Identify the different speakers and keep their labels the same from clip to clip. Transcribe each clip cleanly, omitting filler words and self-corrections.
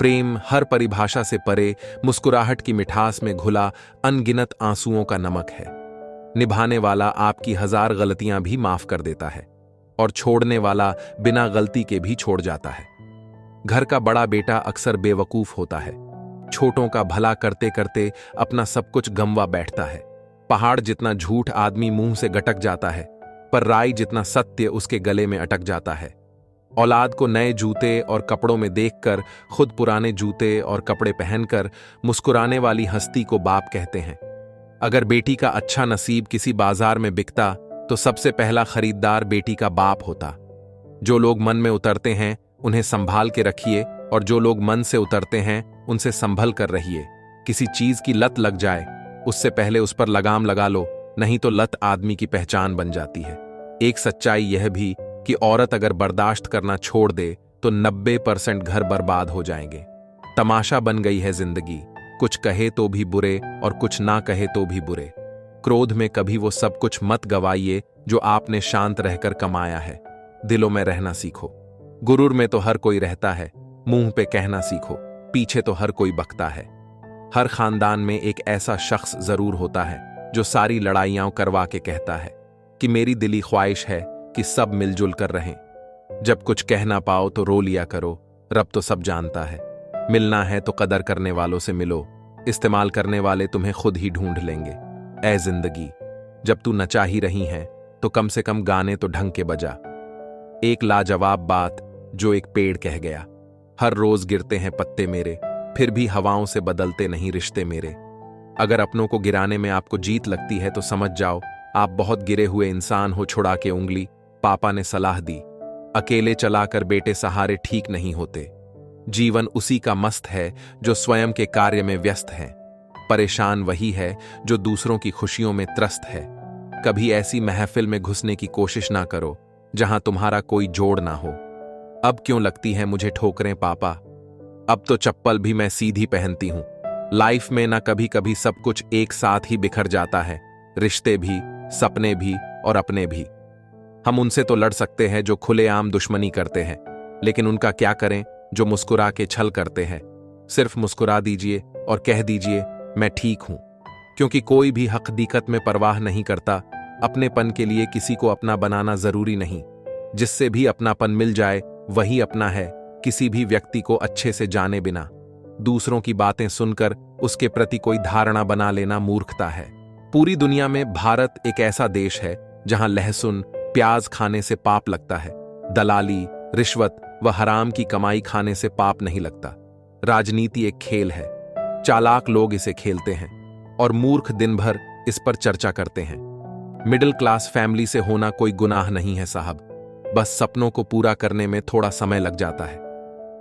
Speaker 1: प्रेम हर परिभाषा से परे मुस्कुराहट की मिठास में घुला अनगिनत आंसुओं का नमक है। निभाने वाला आपकी 1000 गलतियां भी माफ कर देता है और छोड़ने वाला बिना गलती के भी छोड़ जाता है। घर का बड़ा बेटा अक्सर बेवकूफ होता है। छोटों का भला करते करते अपना सब कुछ गंवा बैठता है। पहाड़ जितना झूठ आदमी मुंह से गटक जाता है, पर राई जितना सत्य उसके गले में अटक जाता है। औलाद को नए जूते और कपड़ों में देखकर खुद पुराने जूते और कपड़े पहनकर मुस्कुराने वाली हस्ती को बाप कहते हैं। अगर बेटी का अच्छा नसीब किसी बाजार में बिकता तो सबसे पहला खरीदार बेटी का बाप होता। जो लोग मन में उतरते हैं उन्हें संभाल के रखिए, और जो लोग मन से उतरते हैं उनसे संभल कर रहिए। किसी चीज की लत लग जाए उससे पहले उस पर लगाम लगा लो, नहीं तो लत आदमी की पहचान बन जाती है। एक सच्चाई यह भी कि औरत अगर बर्दाश्त करना छोड़ दे तो 90% घर बर्बाद हो जाएंगे। तमाशा बन गई है जिंदगी, कुछ कहे तो भी बुरे और कुछ ना कहे तो भी बुरे। क्रोध में कभी वो सब कुछ मत गवाइए जो आपने शांत रहकर कमाया है। दिलों में रहना सीखो। गुरूर में तो हर कोई रहता है, मुंह पे कहना सीखो, पीछे तो हर कोई बकता है। हर खानदान में एक ऐसा शख्स जरूर होता है जो सारी लड़ाइयां करवा के कहता है कि मेरी दिली ख्वाहिश है कि सब मिलजुल कर रहें। जब कुछ कह ना पाओ तो रो लिया करो, रब तो सब जानता है। मिलना है तो कदर करने वालों से मिलो, इस्तेमाल करने वाले तुम्हें खुद ही ढूंढ लेंगे। ऐ जिंदगी, जब तू नचा ही रही है तो कम से कम गाने तो ढंग के बजा। एक लाजवाब बात जो एक पेड़ कह गया, हर रोज गिरते हैं पत्ते मेरे, फिर भी हवाओं से बदलते नहीं रिश्ते मेरे। अगर अपनों को गिराने में आपको जीत लगती है तो समझ जाओ आप बहुत गिरे हुए इंसान हो। छुड़ा के उंगली पापा ने सलाह दी, अकेले चलाकर बेटे सहारे ठीक नहीं होते। जीवन उसी का मस्त है जो स्वयं के कार्य में व्यस्त है। परेशान वही है जो दूसरों की खुशियों में त्रस्त है। कभी ऐसी महफिल में घुसने की कोशिश ना करो जहां तुम्हारा कोई जोड़ ना हो। अब क्यों लगती है मुझे ठोकरें पापा, अब तो चप्पल भी मैं सीधी पहनती हूं। लाइफ में ना कभी कभी सब कुछ एक साथ ही बिखर जाता है, रिश्ते भी, सपने भी और अपने भी। हम उनसे तो लड़ सकते हैं जो खुलेआम दुश्मनी करते हैं, लेकिन उनका क्या करें जो मुस्कुरा के छल करते हैं। सिर्फ मुस्कुरा दीजिए और कह दीजिए मैं ठीक हूं, क्योंकि कोई भी हकीकत में परवाह नहीं करता। अपनेपन के लिए किसी को अपना बनाना जरूरी नहीं। जिससे भी अपनापन मिल जाए वही अपना है, किसी भी व्यक्ति को अच्छे से जाने बिना। दूसरों की बातें सुनकर उसके प्रति कोई धारणा बना लेना मूर्खता है। पूरी दुनिया में भारत एक ऐसा देश है जहां लहसुन प्याज खाने से पाप लगता है, दलाली, रिश्वत व हराम की कमाई खाने से पाप नहीं लगता। राजनीति एक खेल है, चालाक लोग इसे खेलते हैं और मूर्ख दिन भर इस पर चर्चा करते हैं। मिडिल क्लास फैमिली से होना कोई गुनाह नहीं है साहब, बस सपनों को पूरा करने में थोड़ा समय लग जाता है।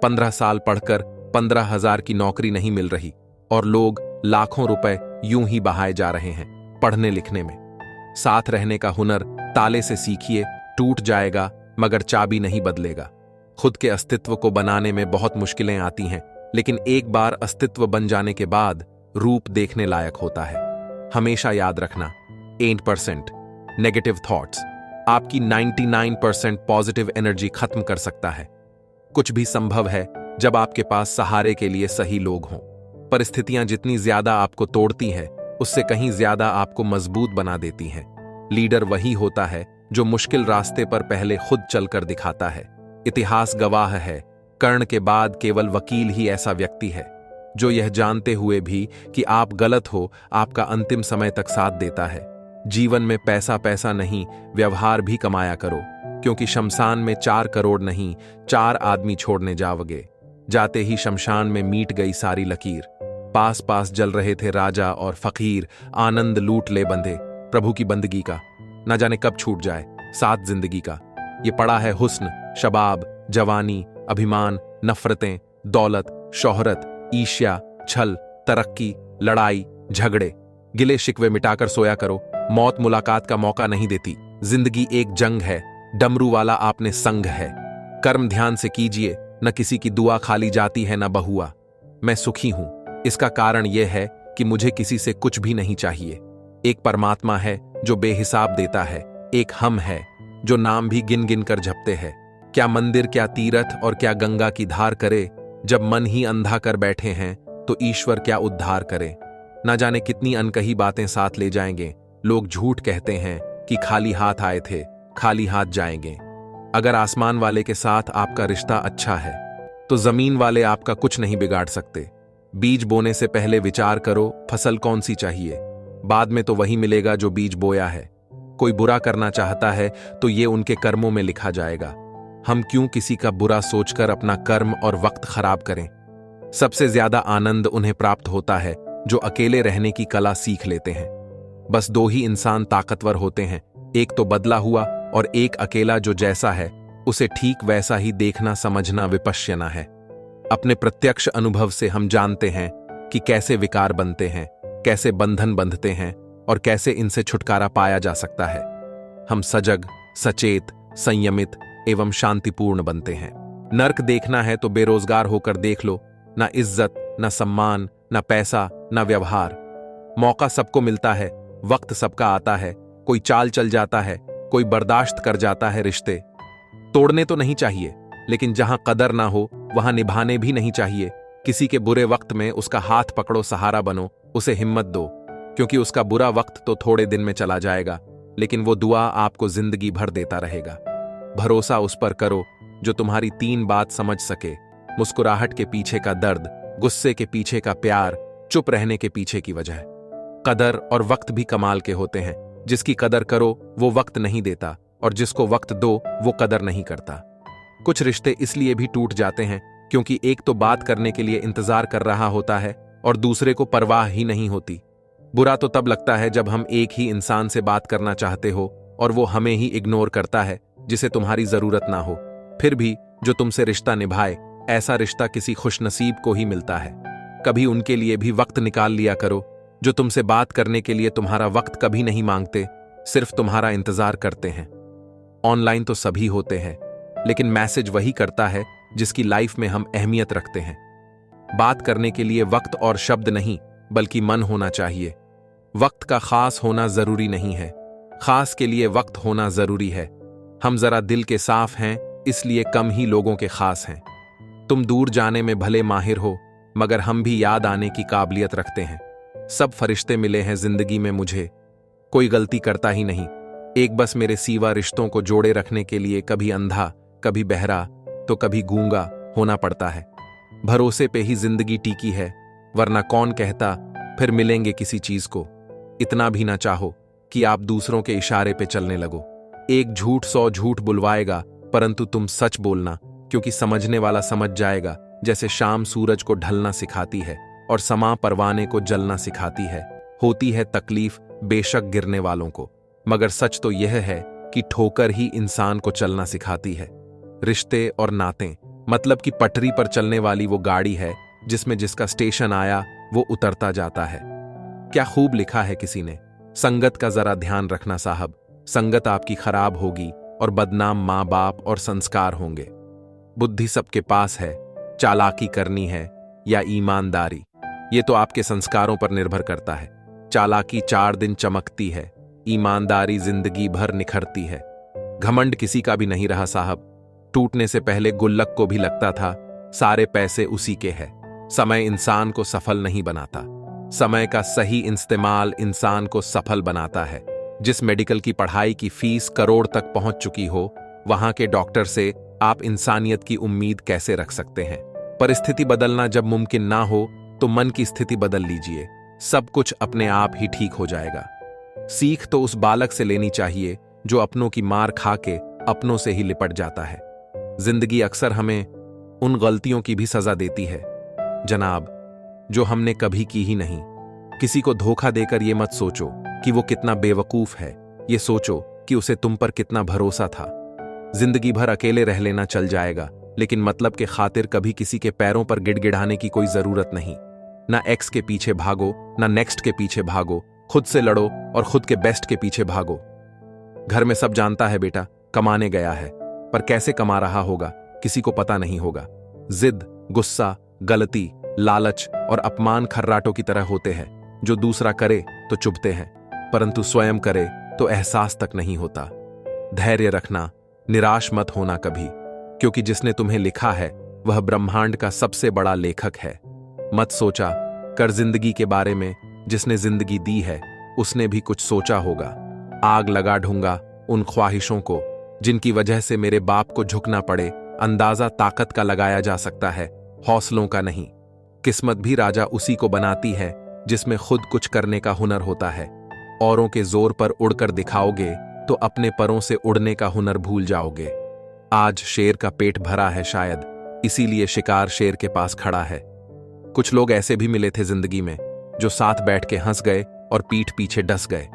Speaker 1: 15 साल पढ़कर 15,000 की नौकरी नहीं मिल रही और लोग लाखों रुपए यूं ही बहाए जा रहे हैं पढ़ने लिखने में। साथ रहने का हुनर ताले से सीखिए, टूट जाएगा मगर चाबी नहीं बदलेगा। खुद के अस्तित्व को बनाने में बहुत मुश्किलें आती हैं, लेकिन एक बार अस्तित्व बन जाने के बाद रूप देखने लायक होता है। हमेशा याद रखना, 8% नेगेटिव थॉट्स आपकी 99% पॉजिटिव एनर्जी खत्म कर सकता है। कुछ भी संभव है जब आपके पास सहारे के लिए सही लोग हों। परिस्थितियां जितनी ज्यादा आपको तोड़ती हैं, उससे कहीं ज्यादा आपको मजबूत बना देती हैं। लीडर वही होता है जो मुश्किल रास्ते पर पहले खुद चलकर दिखाता है। इतिहास गवाह है, कर्ण के बाद केवल वकील ही ऐसा व्यक्ति है जो यह जानते हुए भी कि आप गलत हो, आपका अंतिम समय तक साथ देता है। जीवन में पैसा पैसा नहीं, व्यवहार भी कमाया करो, क्योंकि शमशान में 4 करोड़ नहीं 4 आदमी छोड़ने जाओगे। जाते ही शमशान में मीट गई सारी लकीर। पास पास जल रहे थे राजा और फकीर, आनंद लूट ले बंधे प्रभु की बंदगी का। न जाने कब छूट जाए साथ जिंदगी का। ये पड़ा है हुस्न, शबाब, जवानी, अभिमान, नफरतें, दौलत, शोहरत, ईर्ष्या, छल, तरक्की, लड़ाई, झगड़े। गिले शिकवे मिटाकर सोया करो, मौत मुलाकात का मौका नहीं देती। जिंदगी एक जंग है, डमरू वाला आपने संग है। कर्म ध्यान से कीजिए, न किसी की दुआ खाली जाती है न बहुआ। मैं सुखी हूं, इसका कारण यह है कि मुझे किसी से कुछ भी नहीं चाहिए। एक परमात्मा है जो बेहिसाब देता है, एक हम है जो नाम भी गिन गिन कर झपते हैं। क्या मंदिर, क्या तीरथ और क्या गंगा की धार करे, जब मन ही अंधा कर बैठे हैं तो ईश्वर क्या उद्धार करे। ना जाने कितनी अनकही बातें साथ ले जाएंगे। लोग झूठ कहते हैं कि खाली हाथ आए थे, खाली हाथ जाएंगे। अगर आसमान वाले के साथ आपका रिश्ता अच्छा है तो जमीन वाले आपका कुछ नहीं बिगाड़ सकते। बीज बोने से पहले विचार करो फसल कौन सी चाहिए, बाद में तो वही मिलेगा जो बीज बोया है। कोई बुरा करना चाहता है तो ये उनके कर्मों में लिखा जाएगा। हम क्यों किसी का बुरा सोचकर अपना कर्म और वक्त खराब करें। सबसे ज्यादा आनंद उन्हें प्राप्त होता है जो अकेले रहने की कला सीख लेते हैं। बस दो ही इंसान ताकतवर होते हैं, एक तो बदला हुआ और एक अकेला जो जैसा है उसे ठीक वैसा ही देखना समझना विपश्यना है। अपने प्रत्यक्ष अनुभव से हम जानते हैं कि कैसे विकार बनते हैं, कैसे बंधन बंधते हैं और कैसे इनसे छुटकारा पाया जा सकता है। हम सजग, सचेत, संयमित एवं शांतिपूर्ण बनते हैं। नर्क देखना है तो बेरोजगार होकर देख लो। ना इज्जत, ना सम्मान, ना पैसा, ना व्यवहार। मौका सबको मिलता है, वक्त सबका आता है। कोई चाल चल जाता है, कोई बर्दाश्त कर जाता है। रिश्ते तोड़ने तो नहीं चाहिए, लेकिन जहां कदर ना हो वहां निभाने भी नहीं चाहिए। किसी के बुरे वक्त में उसका हाथ पकड़ो, सहारा बनो, उसे हिम्मत दो, क्योंकि उसका बुरा वक्त तो थोड़े दिन में चला जाएगा, लेकिन वो दुआ आपको जिंदगी भर देता रहेगा। भरोसा उस पर करो जो तुम्हारी 3 बात समझ सके: मुस्कुराहट के पीछे का दर्द, गुस्से के पीछे का प्यार, चुप रहने के पीछे की वजह। कदर और वक्त भी कमाल के होते हैं। जिसकी कदर करो वो वक्त नहीं देता, और जिसको वक्त दो वो कदर नहीं करता। कुछ रिश्ते इसलिए भी टूट जाते हैं क्योंकि एक तो बात करने के लिए इंतजार कर रहा होता है और दूसरे को परवाह ही नहीं होती। बुरा तो तब लगता है जब हम एक ही इंसान से बात करना चाहते हो और वो हमें ही इग्नोर करता है, जिसे तुम्हारी जरूरत ना हो। फिर भी जो तुमसे रिश्ता निभाए, ऐसा रिश्ता किसी खुशनसीब को ही मिलता है। कभी उनके लिए भी वक्त निकाल लिया करो जो तुमसे बात करने के लिए तुम्हारा वक्त कभी नहीं मांगते, सिर्फ तुम्हारा इंतजार करते हैं। ऑनलाइन तो सभी होते हैं, लेकिन मैसेज वही करता है जिसकी लाइफ में हम अहमियत रखते हैं। बात करने के लिए वक्त और शब्द नहीं, बल्कि मन होना चाहिए। वक्त का खास होना जरूरी नहीं है, खास के लिए वक्त होना जरूरी है। हम जरा दिल के साफ हैं, इसलिए कम ही लोगों के खास हैं। तुम दूर जाने में भले माहिर हो, मगर हम भी याद आने की काबिलियत रखते हैं। सब फरिश्ते मिले हैं जिंदगी में मुझे, कोई गलती करता ही नहीं। एक बस मेरे सीवा रिश्तों को जोड़े रखने के लिए कभी अंधा, कभी बहरा, तो कभी गूंगा होना पड़ता है। भरोसे पे ही जिंदगी टिकी है, वरना कौन कहता फिर मिलेंगे किसी चीज को। इतना भी ना चाहो कि आप दूसरों के इशारे पे चलने लगो। एक झूठ 100 झूठ बुलवाएगा, परंतु तुम सच बोलना, क्योंकि समझने वाला समझ जाएगा। जैसे शाम सूरज को ढलना सिखाती है और समा परवाने को जलना सिखाती है। होती है तकलीफ बेशक गिरने वालों को, मगर सच तो यह है कि ठोकर ही इंसान को चलना सिखाती है। रिश्ते और नाते मतलब कि पटरी पर चलने वाली वो गाड़ी है जिसमें जिसका स्टेशन आया वो उतरता जाता है। क्या खूब लिखा है किसी ने, संगत का जरा ध्यान रखना साहब, संगत आपकी खराब होगी और बदनाम माँ बाप और संस्कार होंगे। बुद्धि सबके पास है, चालाकी करनी है या ईमानदारी, ये तो आपके संस्कारों पर निर्भर करता है। चालाकी 4 दिन चमकती है, ईमानदारी जिंदगी भर निखरती है। घमंड किसी का भी नहीं रहा साहब। टूटने से पहले गुल्लक को भी लगता था सारे पैसे उसी के हैं। समय इंसान को सफल नहीं बनाता, समय का सही इस्तेमाल इंसान को सफल बनाता है। जिस मेडिकल की पढ़ाई की फीस करोड़ तक पहुंच चुकी हो, वहां के डॉक्टर से आप इंसानियत की उम्मीद कैसे रख सकते हैं। परिस्थिति बदलना जब मुमकिन ना हो तो मन की स्थिति बदल लीजिए, सब कुछ अपने आप ही ठीक हो जाएगा। सीख तो उस बालक से लेनी चाहिए जो अपनों की मार खा के अपनों से ही लिपट जाता है। जिंदगी अक्सर हमें उन गलतियों की भी सजा देती है जनाब, जो हमने कभी की ही नहीं। किसी को धोखा देकर यह मत सोचो कि वो कितना बेवकूफ है, ये सोचो कि उसे तुम पर कितना भरोसा था। जिंदगी भर अकेले रह लेना चल जाएगा, लेकिन मतलब के खातिर कभी किसी के पैरों पर गिड़गिड़ाने की कोई जरूरत नहीं। ना एक्स के पीछे भागो, ना नेक्स्ट के पीछे भागो, खुद से लड़ो और खुद के बेस्ट के पीछे भागो। घर में सब जानता है बेटा कमाने गया है, पर कैसे कमा रहा होगा किसी को पता नहीं होगा। जिद, गुस्सा, गलती, लालच और अपमान खर्राटों की तरह होते हैं, जो दूसरा करे तो चुभते हैं, परंतु स्वयं करे तो एहसास तक नहीं होता। धैर्य रखना, निराश मत होना कभी, क्योंकि जिसने तुम्हें लिखा है वह ब्रह्मांड का सबसे बड़ा लेखक है। मत सोचा कर जिंदगी के बारे में, जिसने जिंदगी दी है उसने भी कुछ सोचा होगा। आग लगा ढूंगा उन ख्वाहिशों को जिनकी वजह से मेरे बाप को झुकना पड़े। अंदाजा ताकत का लगाया जा सकता है, हौसलों का नहीं। किस्मत भी राजा उसी को बनाती है जिसमें खुद कुछ करने का हुनर होता है। औरों के जोर पर उड़कर दिखाओगे तो अपने परों से उड़ने का हुनर भूल जाओगे। आज शेर का पेट भरा है शायद, इसीलिए शिकार शेर के पास खड़ा है। कुछ लोग ऐसे भी मिले थे जिंदगी में जो साथ बैठ के हंस गए और पीठ पीछे डस गए।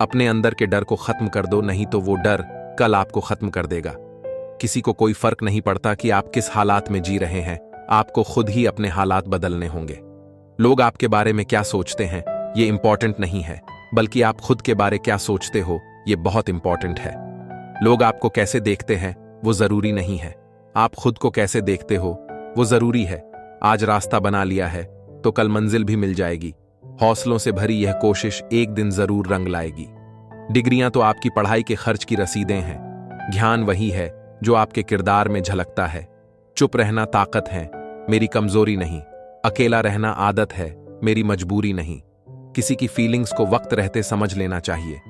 Speaker 1: अपने अंदर के डर को खत्म कर दो, नहीं तो वो डर कल आपको खत्म कर देगा। किसी को कोई फर्क नहीं पड़ता कि आप किस हालात में जी रहे हैं, आपको खुद ही अपने हालात बदलने होंगे। लोग आपके बारे में क्या सोचते हैं ये इंपॉर्टेंट नहीं है, बल्कि आप खुद के बारे क्या सोचते हो ये बहुत इंपॉर्टेंट है। लोग आपको कैसे देखते हैं वो जरूरी नहीं है, आप खुद को कैसे देखते हो वो जरूरी है। आज रास्ता बना लिया है तो कल मंजिल भी मिल जाएगी। हौसलों से भरी यह कोशिश एक दिन जरूर रंग लाएगी। डिग्रियां तो आपकी पढ़ाई के खर्च की रसीदें हैं, ज्ञान वही है जो आपके किरदार में झलकता है। चुप रहना ताकत है, मेरी कमजोरी नहीं। अकेला रहना आदत है, मेरी मजबूरी नहीं। किसी की फीलिंग्स को वक्त रहते समझ लेना चाहिए,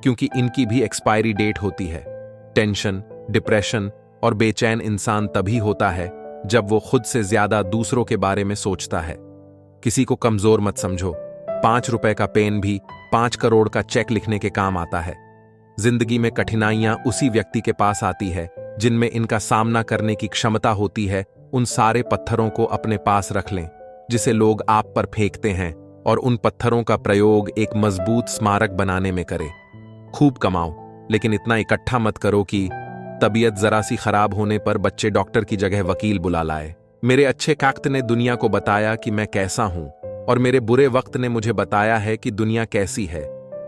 Speaker 1: क्योंकि इनकी भी एक्सपायरी डेट होती है। टेंशन, डिप्रेशन और बेचैन इंसान तभी होता है जब वो खुद से ज्यादा दूसरों के बारे में सोचता है। किसी को कमजोर मत समझो, 5 रुपए का पेन भी 5 करोड़ का चेक लिखने के काम आता है। जिंदगी में कठिनाइयां उसी व्यक्ति के पास आती है जिनमें इनका सामना करने की क्षमता होती है। उन सारे पत्थरों को अपने पास रख लें जिसे लोग आप पर फेंकते हैं, और उन पत्थरों का प्रयोग एक मजबूत स्मारक बनाने में करें। खूब कमाओ, लेकिन इतना इकट्ठा मत करो कि तबीयत जरा सी खराब होने पर बच्चे डॉक्टर की जगह वकील बुला लाए। मेरे अच्छे वक्त ने दुनिया को बताया कि मैं कैसा हूं, और मेरे बुरे वक्त ने मुझे बताया है कि दुनिया कैसी है।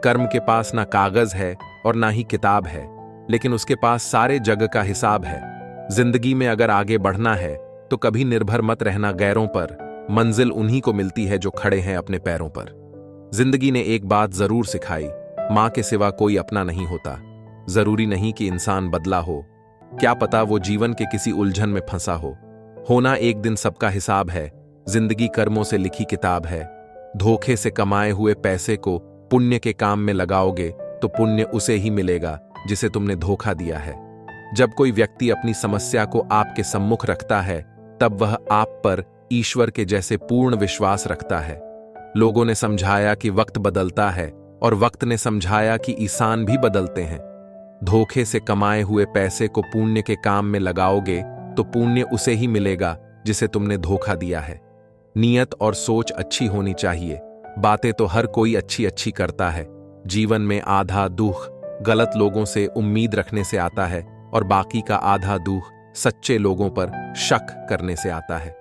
Speaker 1: कर्म के पास ना कागज है और ना ही किताब है, लेकिन उसके पास सारे जग का हिसाब है। जिंदगी में अगर आगे बढ़ना है तो कभी निर्भर मत रहना गैरों पर। मंजिल उन्हीं को मिलती है जो खड़े हैं अपने पैरों पर। जिंदगी ने एक बात जरूर सिखाई, मां के सिवा कोई अपना नहीं होता। जरूरी नहीं कि इंसान बदला हो, क्या पता वो जीवन के किसी उलझन में फंसा हो। होना एक दिन सबका हिसाब है। जिंदगी कर्मों से लिखी किताब है। धोखे से कमाए हुए पैसे को पुण्य के काम में लगाओगे तो पुण्य उसे ही मिलेगा जिसे तुमने धोखा दिया है। जब कोई व्यक्ति अपनी समस्या को आपके सम्मुख रखता है तब वह आप पर ईश्वर के जैसे पूर्ण विश्वास रखता है। लोगों ने समझाया कि वक्त बदलता है, और वक्त ने समझाया कि इंसान भी बदलते हैं। धोखे से कमाए हुए पैसे को पुण्य के काम में लगाओगे तो पुण्य उसे ही मिलेगा जिसे तुमने धोखा दिया है। नियत और सोच अच्छी होनी चाहिए। बातें तो हर कोई अच्छी अच्छी करता है। जीवन में आधा दुख गलत लोगों से उम्मीद रखने से आता है, और बाकी का आधा दुख सच्चे लोगों पर शक करने से आता है।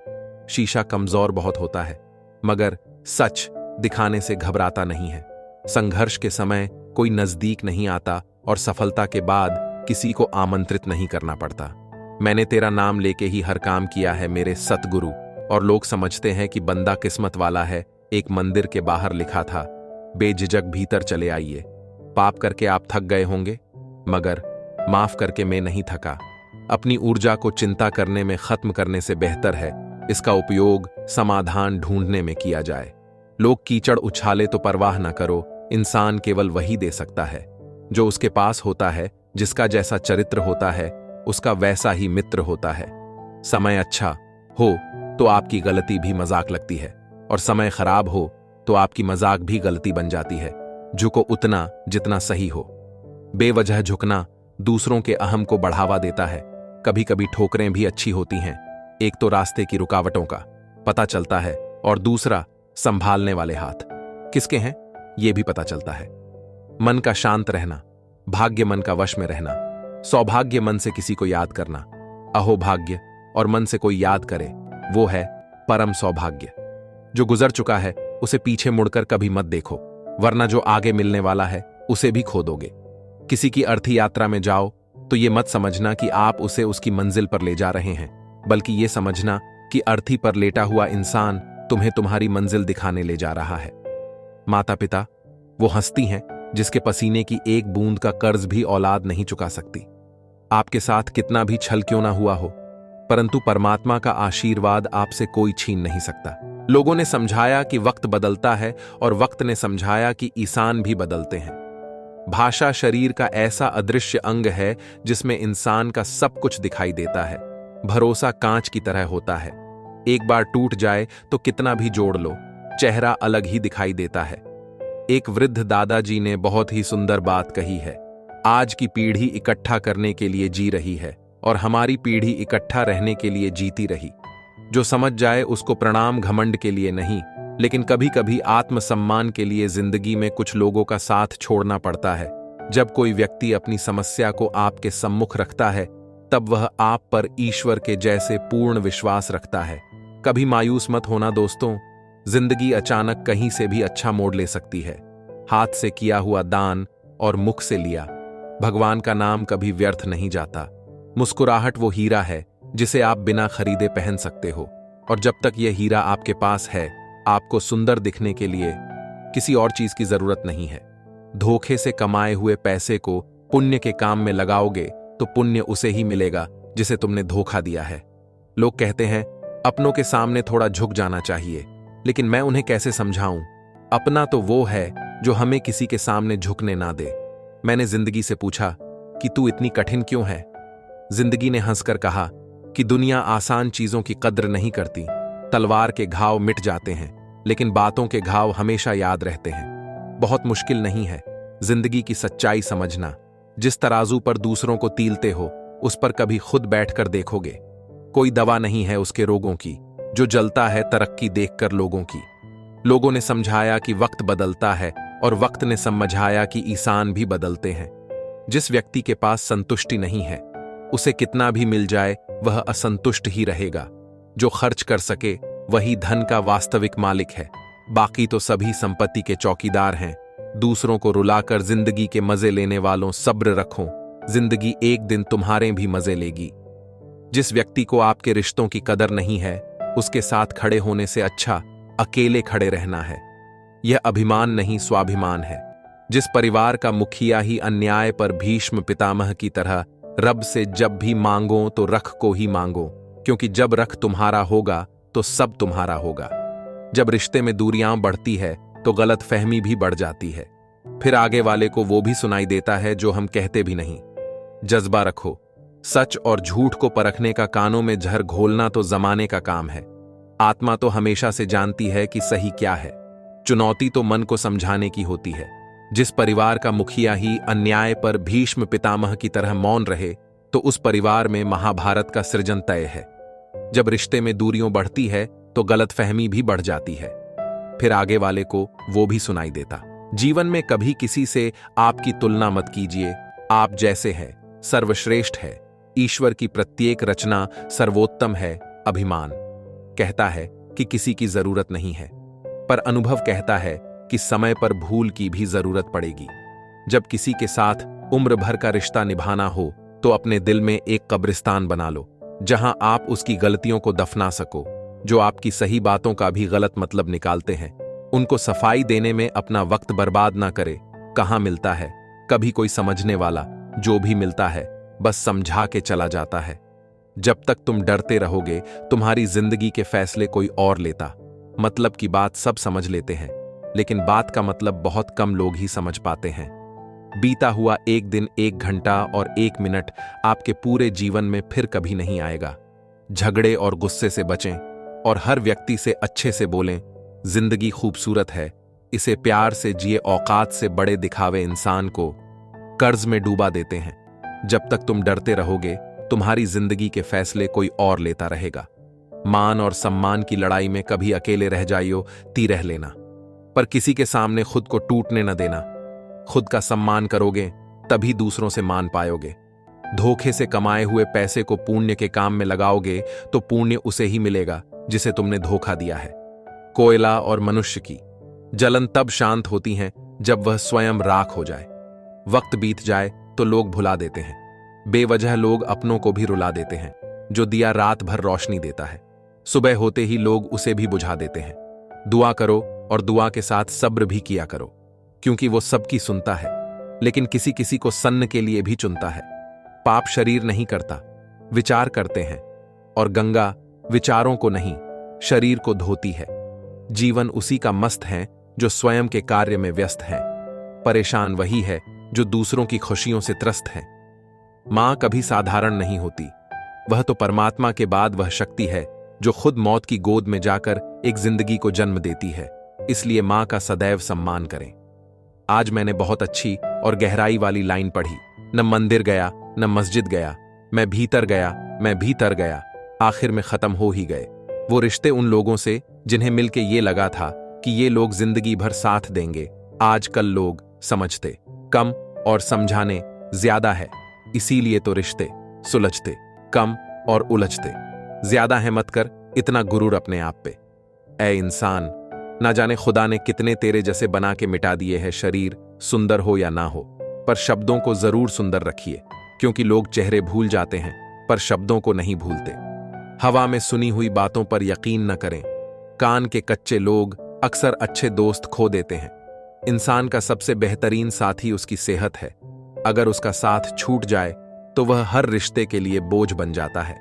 Speaker 1: शीशा कमजोर बहुत होता है, मगर सच दिखाने से घबराता नहीं है। संघर्ष के समय कोई नजदीक नहीं आता, और सफलता के बाद किसी को आमंत्रित नहीं करना पड़ता। मैंने तेरा नाम लेके ही हर काम किया है मेरे सतगुरु, और लोग समझते हैं कि बंदा किस्मत वाला है। एक मंदिर के बाहर लिखा था, बेझिझक भीतर चले आइए। पाप करके आप थक गए होंगे, मगर माफ करके मैं नहीं थका। अपनी ऊर्जा को चिंता करने में खत्म करने से बेहतर है इसका उपयोग समाधान ढूंढने में किया जाए। लोग कीचड़ उछाले तो परवाह न करो, इंसान केवल वही दे सकता है जो उसके पास होता है। जिसका जैसा चरित्र होता है उसका वैसा ही मित्र होता है। समय अच्छा हो तो आपकी गलती भी मजाक लगती है, और समय खराब हो तो आपकी मजाक भी गलती बन जाती है। झुको उतना जितना सही हो। बेवजह झुकना दूसरों के अहम को बढ़ावा देता है। कभी कभी ठोकरें भी अच्छी होती हैं। एक तो रास्ते की रुकावटों का पता चलता है, और दूसरा संभालने वाले हाथ किसके हैं यह भी पता चलता है। मन का शांत रहना, भाग्य मन का वश में रहना, सौभाग्य मन से किसी को याद करना, अहोभाग्य और मन से कोई याद करे वो है परम सौभाग्य। जो गुजर चुका है उसे पीछे मुड़कर कभी मत देखो, वरना जो आगे मिलने वाला है उसे भी खो दोगे। किसी की अर्थी यात्रा में जाओ तो ये मत समझना कि आप उसे उसकी मंजिल पर ले जा रहे हैं, बल्कि ये समझना कि अर्थी पर लेटा हुआ इंसान तुम्हें तुम्हारी मंजिल दिखाने ले जा रहा है। माता पिता वो हस्ती हैं जिसके पसीने की एक बूंद का कर्ज भी औलाद नहीं चुका सकती। आपके साथ कितना भी छल क्यों ना हुआ हो, परंतु परमात्मा का आशीर्वाद आपसे कोई छीन नहीं सकता। लोगों ने समझाया कि वक्त बदलता है और वक्त ने समझाया कि इंसान भी बदलते हैं। भाषा शरीर का ऐसा अदृश्य अंग है जिसमें इंसान का सब कुछ दिखाई देता है। भरोसा कांच की तरह होता है, एक बार टूट जाए तो कितना भी जोड़ लो, चेहरा अलग ही दिखाई देता है। एक वृद्ध दादाजी ने बहुत ही सुंदर बात कही है, आज की पीढ़ी इकट्ठा करने के लिए जी रही है और हमारी पीढ़ी इकट्ठा रहने के लिए जीती रही। जो समझ जाए उसको प्रणाम घमंड के लिए नहीं, लेकिन कभी कभी आत्मसम्मान के लिए जिंदगी में कुछ लोगों का साथ छोड़ना पड़ता है। जब कोई व्यक्ति अपनी समस्या को आपके सम्मुख रखता है तब वह आप पर ईश्वर के जैसे पूर्ण विश्वास रखता है। कभी मायूस मत होना दोस्तों, जिंदगी अचानक कहीं से भी अच्छा मोड़ ले सकती है। हाथ से किया हुआ दान और मुख से लिया, भगवान का नाम कभी व्यर्थ नहीं जाता। मुस्कुराहट वो हीरा है जिसे आप बिना खरीदे पहन सकते हो, और जब तक यह हीरा आपके पास है आपको सुंदर दिखने के लिए किसी और चीज की जरूरत नहीं है। धोखे से कमाए हुए पैसे को पुण्य के काम में लगाओगे तो पुण्य उसे ही मिलेगा जिसे तुमने धोखा दिया है। लोग कहते हैं अपनों के सामने थोड़ा झुक जाना चाहिए, लेकिन मैं उन्हें कैसे समझाऊं? अपना तो वो है जो हमें किसी के सामने झुकने ना दे। मैंने जिंदगी से पूछा कि तू इतनी कठिन क्यों है? जिंदगी ने हंसकर कहा कि दुनिया आसान चीजों की कद्र नहीं करती। तलवार के घाव मिट जाते हैं लेकिन बातों के घाव हमेशा याद रहते हैं। बहुत मुश्किल नहीं है जिंदगी की सच्चाई समझना। जिस तराजू पर दूसरों को तीलते हो उस पर कभी खुद बैठकर देखोगे। कोई दवा नहीं है उसके रोगों की जो जलता है तरक्की देखकर लोगों की। लोगों ने समझाया कि वक्त बदलता है और वक्त ने समझाया कि इंसान भी बदलते हैं। जिस व्यक्ति के पास संतुष्टि नहीं है उसे कितना भी मिल जाए वह असंतुष्ट ही रहेगा। जो खर्च कर सके वही धन का वास्तविक मालिक है, बाकी तो सभी संपत्ति के चौकीदार हैं। दूसरों को रुलाकर जिंदगी के मजे लेने वालों सब्र रखो, जिंदगी एक दिन तुम्हारे भी मजे लेगी। जिस व्यक्ति को आपके रिश्तों की कदर नहीं है उसके साथ खड़े होने से अच्छा अकेले खड़े रहना है। यह अभिमान नहीं स्वाभिमान है। जिस परिवार का मुखिया ही अन्याय पर भीष्म पितामह की तरह रब से जब भी मांगो तो रख को ही मांगो, क्योंकि जब रख तुम्हारा होगा तो सब तुम्हारा होगा। जब रिश्ते में दूरियां बढ़ती है तो गलत फहमी भी बढ़ जाती है, फिर आगे वाले को वो भी सुनाई देता है जो हम कहते भी नहीं। जज्बा रखो, सच और झूठ को परखने का कानों में जहर घोलना तो जमाने का काम है। आत्मा तो हमेशा से जानती है कि सही क्या है, चुनौती तो मन को समझाने की होती है। जिस परिवार का मुखिया ही अन्याय पर भीष्म पितामह की तरह मौन रहे तो उस परिवार में महाभारत का सृजन तय है। जब रिश्ते में दूरियों बढ़ती है तो गलतफहमी भी बढ़ जाती है, फिर आगे वाले को वो भी सुनाई देता। जीवन में कभी किसी से आपकी तुलना मत कीजिए। आप जैसे हैं सर्वश्रेष्ठ है। ईश्वर की प्रत्येक रचना सर्वोत्तम है। अभिमान कहता है कि किसी की जरूरत नहीं है, पर अनुभव कहता है कि समय पर भूल की भी जरूरत पड़ेगी। जब किसी के साथ उम्र भर का रिश्ता निभाना हो तो अपने दिल में एक कब्रिस्तान बना लो जहां आप उसकी गलतियों को दफना सको। जो आपकी सही बातों का भी गलत मतलब निकालते हैं उनको सफाई देने में अपना वक्त बर्बाद ना करे। कहां मिलता है कभी कोई समझने वाला, जो भी मिलता है बस समझा के चला जाता है। जब तक तुम डरते रहोगे तुम्हारी जिंदगी के फैसले कोई और लेता। मतलब की बात सब समझ लेते हैं, लेकिन बात का मतलब बहुत कम लोग ही समझ पाते हैं। बीता हुआ एक दिन, एक घंटा और एक मिनट आपके पूरे जीवन में फिर कभी नहीं आएगा। झगड़े और गुस्से से बचें और हर व्यक्ति से अच्छे से बोलें। जिंदगी खूबसूरत है, इसे प्यार से जिए। औकात से बड़े दिखावे इंसान को कर्ज में डूबा देते हैं। जब तक तुम डरते रहोगे तुम्हारी जिंदगी के फैसले कोई और लेता रहेगा। मान और सम्मान की लड़ाई में कभी अकेले रह जाइयो ती रह लेना, पर किसी के सामने खुद को टूटने न देना। खुद का सम्मान करोगे तभी दूसरों से मान पाओगे। धोखे से कमाए हुए पैसे को पुण्य के काम में लगाओगे तो पुण्य उसे ही मिलेगा जिसे तुमने धोखा दिया है। कोयला और मनुष्य की जलन तब शांत होती है जब वह स्वयं राख हो जाए। वक्त बीत जाए तो लोग भुला देते हैं। बेवजह लोग अपनों को भी रुला देते हैं। जो दिया रात भर रोशनी देता है, सुबह होते ही लोग उसे भी बुझा देते हैं। दुआ करो और दुआ के साथ सब्र भी किया करो, क्योंकि वो सबकी सुनता है, लेकिन किसी किसी को सन्न के लिए भी चुनता है। पाप शरीर नहीं करता, विचार करते हैं। और गंगा विचारों को नहीं, शरीर को धोती है। जीवन उसी का मस्त है जो स्वयं के कार्य में व्यस्त है। परेशान वही है जो दूसरों की खुशियों से त्रस्त है। मां कभी साधारण नहीं होती। वह तो परमात्मा के बाद वह शक्ति है जो खुद मौत की गोद में जाकर एक जिंदगी को जन्म देती है। इसलिए मां का सदैव सम्मान करें। आज मैंने बहुत अच्छी और गहराई वाली लाइन पढ़ी। न मंदिर गया, न मस्जिद गया, मैं भीतर गया, मैं भीतर गया, आखिर में खत्म हो ही गए वो रिश्ते उन लोगों से जिन्हें मिलके ये लगा था कि ये लोग जिंदगी भर साथ देंगे। आजकल लोग समझते कम और समझाने ज्यादा है, इसीलिए तो रिश्ते सुलझते कम और उलझते ज्यादा है। मत कर इतना गुरूर अपने आप पे। ऐ इंसान, ना जाने खुदा ने कितने तेरे जैसे बना के मिटा दिए हैं। शरीर सुंदर हो या ना हो, पर शब्दों को जरूर सुंदर रखिए, क्योंकि लोग चेहरे भूल जाते हैं पर शब्दों को नहीं भूलते। हवा में सुनी हुई बातों पर यकीन न करें। कान के कच्चे लोग अक्सर अच्छे दोस्त खो देते हैं। इंसान का सबसे बेहतरीन साथी उसकी सेहत है। अगर उसका साथ छूट जाए तो वह हर रिश्ते के लिए बोझ बन जाता है।